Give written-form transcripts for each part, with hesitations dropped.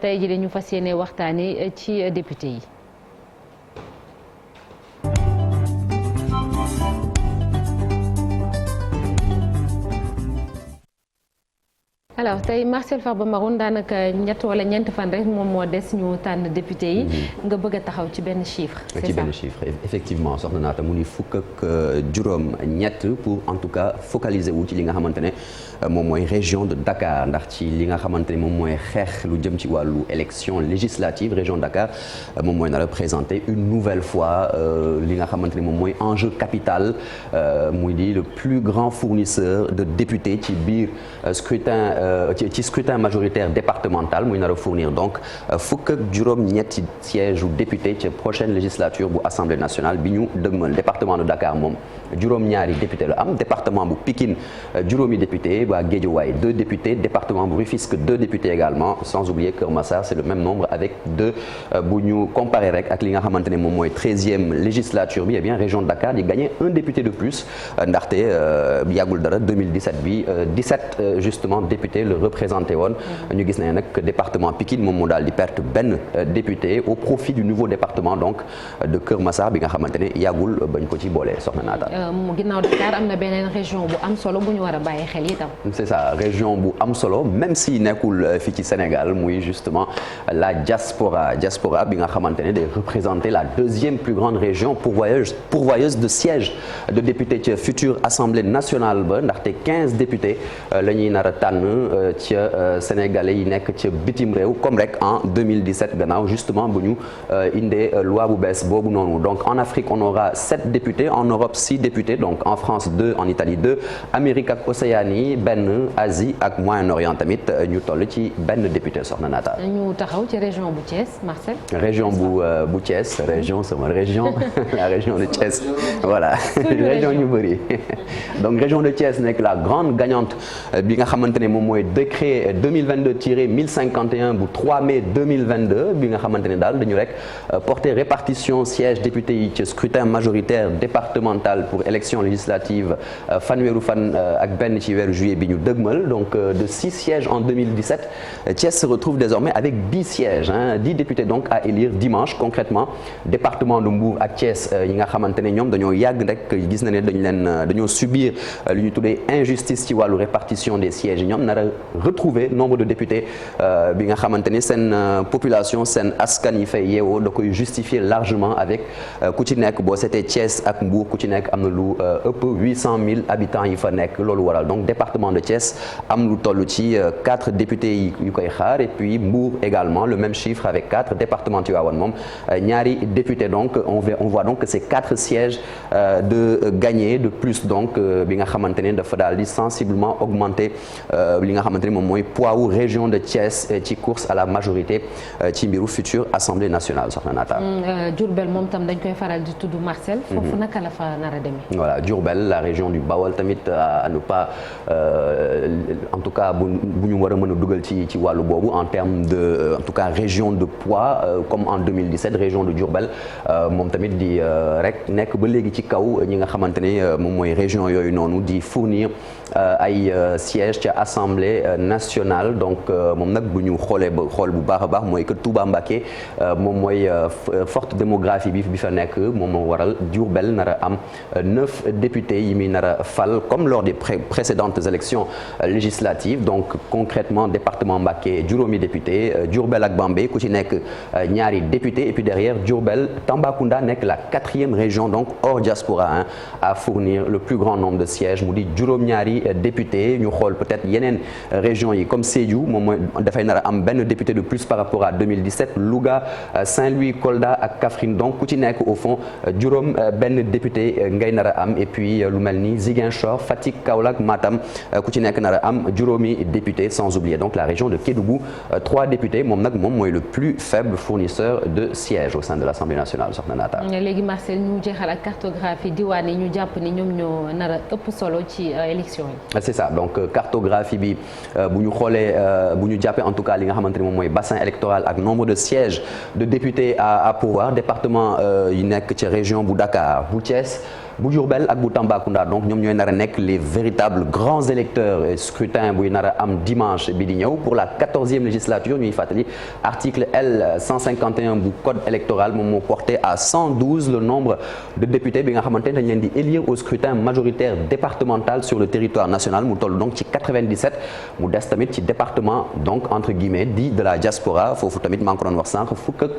tey jii ñu fas yéene waxtaanee ci député yi. alors tey Marcel Farba Maroun daanaka ñett wala ñeent fan rek moom moo des ñu tànn député yi. nga bëgg a taxaw ci benn chiffre. c'est ça ci benn chiffre effectivement soxna Naata mu ni fukk ak juróom ñett pour en tout cas focaliser wu ci li nga xamante ne moom mooy région de Dakar ndax ci li nga xamante ne moom mooy xeex lu jëm ci wàllu élection législative région de Dakar moom mooy nar a présenter une nouvelle fois li nga xamante ne moom mooy enjeu capital muy di le plus grand fournisseur de députés ci biir scrutin. ci scrutin majoritaire départemental muy nar a fournir donc fukk ak juróom-ñetti sièges u député ci prochaine législature bu assemblée nationale bi ñu dëgmal département de Dakar moom juróom-ñaari député la am département bu Pikine juróomi député waa Guédiawaye 2 députés département bu Rufisque 2 députés également sans oublier Keur Massar c'est le même nombre avec 2 bu ñu comparé rek ak li nga xamante ne moom mooy 13e législature bi eh bien région de Dakar di gagner un député de plus ndaxte yàggul dara 2017 bi 17 justement députés le représenté woon ñu gis ne nag département Pikine moom moo daal di perte benn député au profit du nouveau département donc de Keur Massar bi nga xamante ne yàggul bañ ko ci boole soxna Naata. ginnaaw Dakar am na beneen région bu am solo bu ñu war a bàyyi xel itam. c'est ça région bu am solo même si nekkul fii ci Sénégal muy justement la diaspora bi nga xamante ne day représenter la deuxième plus grande région pourvoyeuse de sièges de députés ca future assemblée nationale ba ndaxte 15 députés la ñuy nar a tànn. ca sénégalais yi nekk ca bitim réew comme rek en 2017 gannaaw justement bu ñu indee loi bu bees boobu noonu donc en Afrique on aura 7 députés en Europe 6 députés donc en France 2 en Italie 2 Amérique ak Océanie benn Asie ak Moyen-Orient tamit ñu toll ci benn député soxna Naata. ñu taxaw ci région bu Thiès Marcel. région bu Thiès région sama région la région de Thiès voilà région ñu bëri donc région de Thiès nekk la grande gagnante bi nga xamante ne moom mooy décret 2022-1051 bu 3 mai 2022 bi nga xamante ne daal dañu rek porter répartition siège député yi ci scrutin majoritaire départemental pour élection législative fanweeru fan ak benn ci weeru juillet bi ñu dëgmal donc de 6 sièges en 2017 Thiès se retrouve désormais avec 10 sièges 10 députés donc à élire dimanche concrètement département de Mbour ak Thiès yi nga xamante ne ñoom dañoo yàgg rek gis na ne dañoo subir lu ñu tuddee injustice ci wàllu répartition des sièges yi ñoom nar a retrouver nombre de députés bi nga xamante ni seen population seen askan yi fay yeewoo da koy justifier largement avec ku ci nekk boo seetee Thiès ak Mbour ku ci nekk am na lu ëpp 800 000 habitants yi fa nekk loolu waral donc département de Thiès am lu toll ci 4 députés yu koy xaar et puis Mbour également le même chiffre avec 4 département Tivaouane moom ñaari députés donc on voit donc que c'est 4 sièges de gagner de plus donc bi nga xamante ne dafa daal di sensiblement augmenter li nga xamante ne moom mooy poids wu région de Thiès ci course à la majorité ci mbiru future assemblée nationale soxna Naata. Diourbel moom tam dañ koy faral di tudd Marcel. foofu naka la fa nar a demee. voilà Diourbel la région du Bawol tamit à ne pas en tout cas bu ñu war a mën a dugal ci wàllu boobu en termes de en tout cas région de poids comme en 2017 région de Diourbel moom tamit di rek nekk ba léegi ci kaw ñi nga xamante ne moom mooy région yooyu noonu di fournir ay sièges ca assemblée nationale donc moom nag bu ñu xoolee ba xool bu baax a baax mooy que Touba Mbacké moom mooy forte démographie bi fa nekk moom moo waral Diourbel nar a am 9 députés yi muy nar a fal comme lors des précédentes élections législatives donc concrètement département Mbacké juróomi député Diourbel ak Bambey ku ci nekk ñaari députés et puis derrière Diourbel Tambacounda nekk la 4e région donc hors diaspora à fournir le plus grand nombre de sièges mu di juróom-ñaari députés ñu xool peut-être yeneen régions yi comme Sédhiou moom mooy dafay nar a am benn député de plus par rapport à 2017 Louga Saint-Louis Kolda ak Kaffrine donc ku ci nekk au fond juróom benn député ngay nar a am et puis lu mel ni Ziguinchor Fatick Kaolack Matam ku ci nekk nar a am juróomi député sans oublier donc la région de Kédougou 3 députés moom nag moom mooy le plus faible fournisseur de sièges au sein de l'Assemblée nationale soxna Naata. léegi Marcel ñu jeexal ak cartographie diwaan yi ñu jàpp ni ñoom ñoo nar a ëpp solo ci élection yi. c'est ça donc cartographie bi bu ñu xoolee bu ñu jàppee en tout cas li nga xamante ne moom mooy bassin électoral ak nombre de sièges de députés à pouvoir département yi nekk ci région bu Dakar bu Thiès bu Diourbel ak bu Tambacounda donc ñoom ñooy nar a nekk les véritables grands électeurs et scrutin buy nar a am dimanche bi di ñëw pour la 14e législature ñuy fàttali article L 151 bu code électoral moom moo porté à 112 le nombre de députés bi nga xamante ne dañ leen di élire au scrutin majoritaire départemental sur le territoire national mu toll donc ci 97 mu des tamit ci département donc entre guillemets dit de la diaspora foofu tamit maa ngi ko doon wax sànq fukk ak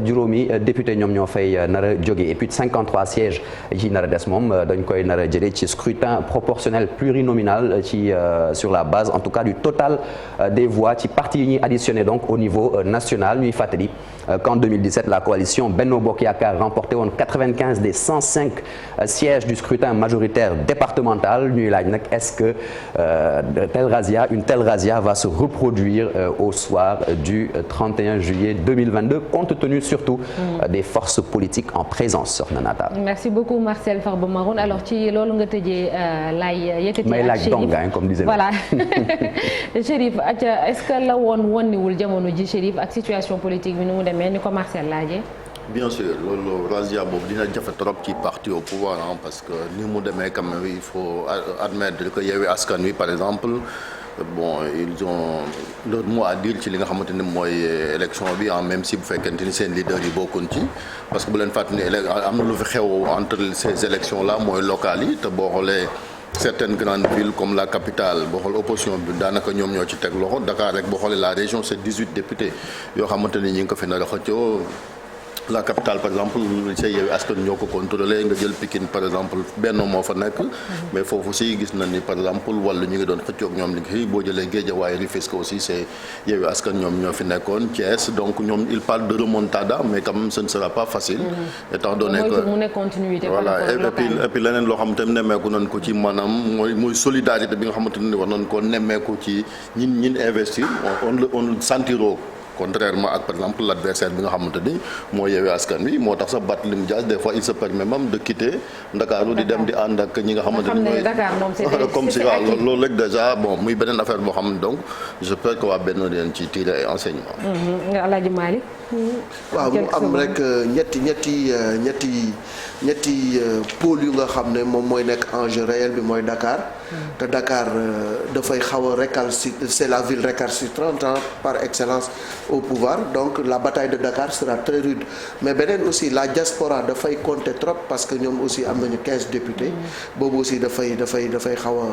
juróomi député ñoom ñoo fay nar a jóge et puis 53 sièges yi nar a des moom dañ koy nar a jëlee ci scrutin proportionnel plurinominal ci sur la base en tout cas du total des voix ci parti yi ñuy additionné donc au niveau national ñuy fàttali qu'en 2017 la coalition Benno Bokk Yaakaar remporté woon 95 des 105 sièges du scrutin majoritaire départemental ñuy laaj nag est-ce que une telle razzia va se reproduire au soir du 31 juillet 2022 compte tenu surtout des forces politiques en présence soxna Nata. Merci beaucoup Marcel Farba Maroun alors ci loolu nga tëjee laay yëkkati may laaj dongaay comme disait voilà Chérif est-ce que la wonniwul jamono ji Chérif ak situation politique bi nu mu demee ni ko Marcel laajee. bien sûr loolu razzia boobu dina jafe trop ci parti au pouvoir parce que ni mu demee quand même il faut admettre que Yewwi Askan Wi par exemple bon ils ont leur mot à dire ci li nga xamante ni mooy élection bi même si bu fekkente ni seen leader yi bokkuñ ci parce que bu leen fàttali am na lu fi xew entre ces élections là mooy locales yi te boo xoolee certaines grandes villes comme la capitale boo xool opposition bi daanaka ñoom ñoo ci teg loxo Dakar rek boo xoolee la région c'est 18 députés yoo xamante ni ñi ngi ko fi nar a xëccoo la capitale par exemple say Yewwi Askan ñoo ko contrôlé nga jël Pikine par exemple Benno moo fa nekk mais foofu si gis na ni par exemple wala ñu ngi doon xëccoog ñoom li ngi boo jëlee Guédiawaye Rufisque aussi c'est Yewwi Askan ñoom ñoo fi nekkoon Thiès donc ñoom il parle de remontada mais quand même ce ne sera pas facile étant donné que voilà et puis leneen loo xam te nemmeeku nañ ko ci maanaam mooy solidarité bi nga xamante ne war nañ ko nemmeeku ci ñin investir on sentiroo contrairement ak par exemple l'adversaire bi nga xamante ni moo Yewwi Askan Wi moo tax sax Barthélémy Dias des fois il se permet même de quitter Ndakaaru di dem di ànd ak ñi nga xamante ni mooy comme si waaw loolu rek déjà bon muy beneen affaire boo xam ne donc j'espère que waa benn dinañ ci tirer enseignement. Alaaji Malick waaw mu am rek ñetti pôle yu nga xam ne moom mooy nekk enjeu réel bi mooy Dakar te Dakar dafay xaw a récalcitrant c'est la ville récalcitrante par excellence au pouvoir donc la bataille de Dakar sera très rude mais beneen aussi la diaspora dafay compter trop parce que ñoom aussi am nañu 15 députés boobu aussi dafay xaw a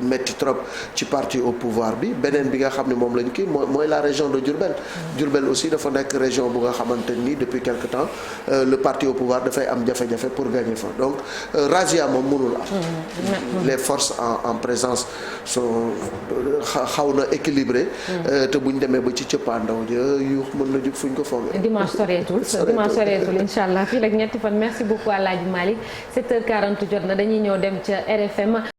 metti trop ci parti au pouvoir bi beneen bi nga xam ne moom lañu kii mooy la région de Diourbel aussi dafa nekk région bu nga xamante ni depuis quelque temps le parti au pouvoir dafay am jafe-jafe pour gagner fa donc razzia moom mënul am les forces en présence sont xaw na équilibré te buñ demee ba ci cëppaandaw ja yu mën na jug fuñ ko foogee dimanche soreetul incha allah fii rek ñetti fan merci beaucoup Alaaji Malick 7h40 jot na dañuy ñëw dem ca RFM